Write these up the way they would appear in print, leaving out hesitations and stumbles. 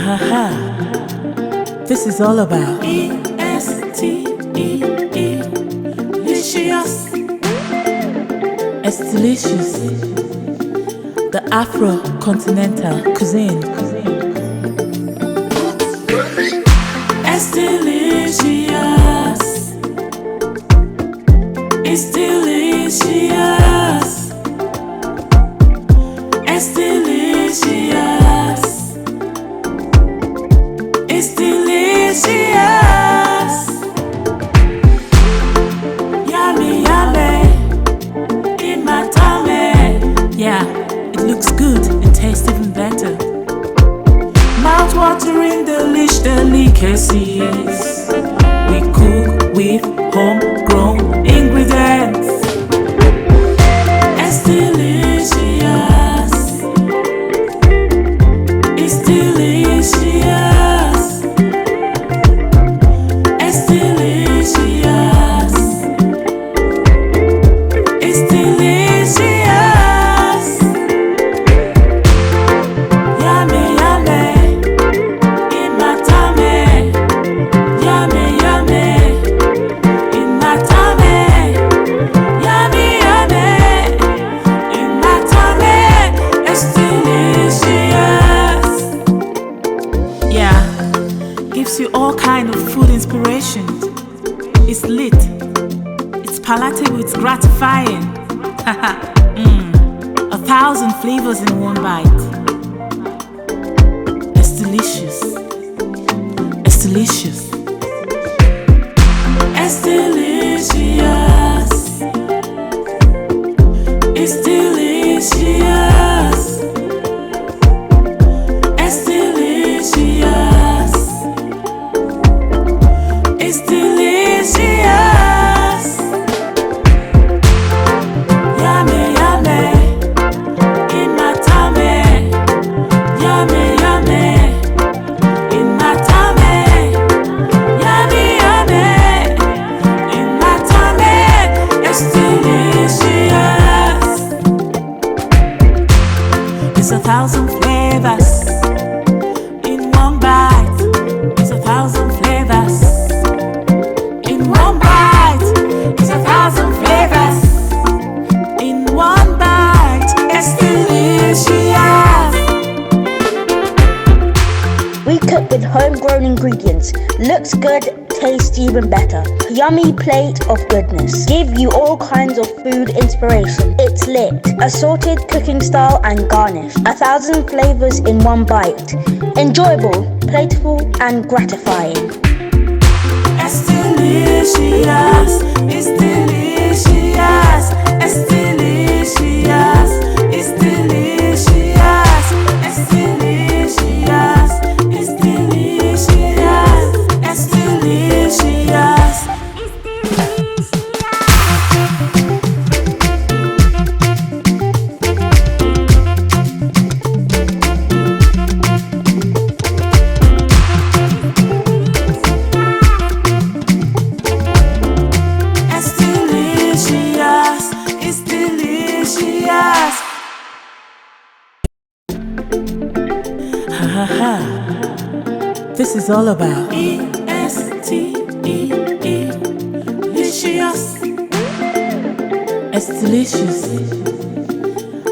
ha ha. This is all about EsteeLicious. EsteeLicious, the Afro-continental cuisine. EsteeLicious, EsteeLicious, EsteeLicious, EsteeLicious. Yummy, yummy, in my tummy. Yeah, it looks good and tastes even better. Mouth-watering delicacies. We cook with homegrown ingredients. EsteeLicious, EsteeLicious, EsteeLicious, EsteeLicious. Yummy, yummy, in my tummy. Yummy, yummy, in my tummy. Yummy, yummy, in my tummy. EsteeLicious. Yeah, gives you all kind of food inspiration. It's lit, it's palatable, it's gratifying. 1,000 flavors in one bite. EsteeLicious, EsteeLicious, EsteeLicious, EsteeLicious, EsteeLicious, EsteeLicious. Yummy, yummy, in my tummy. Yummy, yummy, in my tummy. Yummy, yummy, in my tummy. EsteeLicious. It's 1,000 flavors in one bite. It's 1,000 flavors in one bite. It's 1,000 flavors in one bite. EsteeLicious. We cook with homegrown ingredients. Looks good, tastes even better. Yummy plate of goodness. Give you all kinds of food inspiration. It's lit. Assorted cooking style and garnish. 1,000 flavors in one bite. Enjoyable, playful and gratifying. EsteeLicious, EsteeLicious, EsteeLicious, EsteeLicious, EsteeLicious, EsteeLicious, EsteeLicious. EsteeLicious, EsteeLicious. Ha ha ha. This is all about EsteeLicious. EsteeLicious,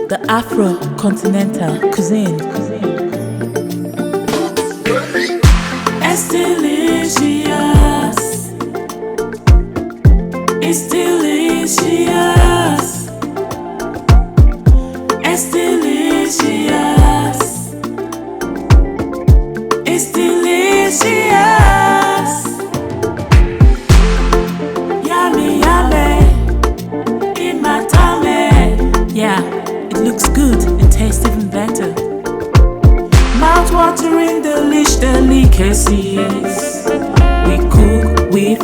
the Afro-continental cuisine. EsteeLicious, EsteeLicious, EsteeLicious, EsteeLicious. Yummy, yummy, in my tummy. Yeah, it looks good and tastes even better. Mouth-watering delicacies. We cook with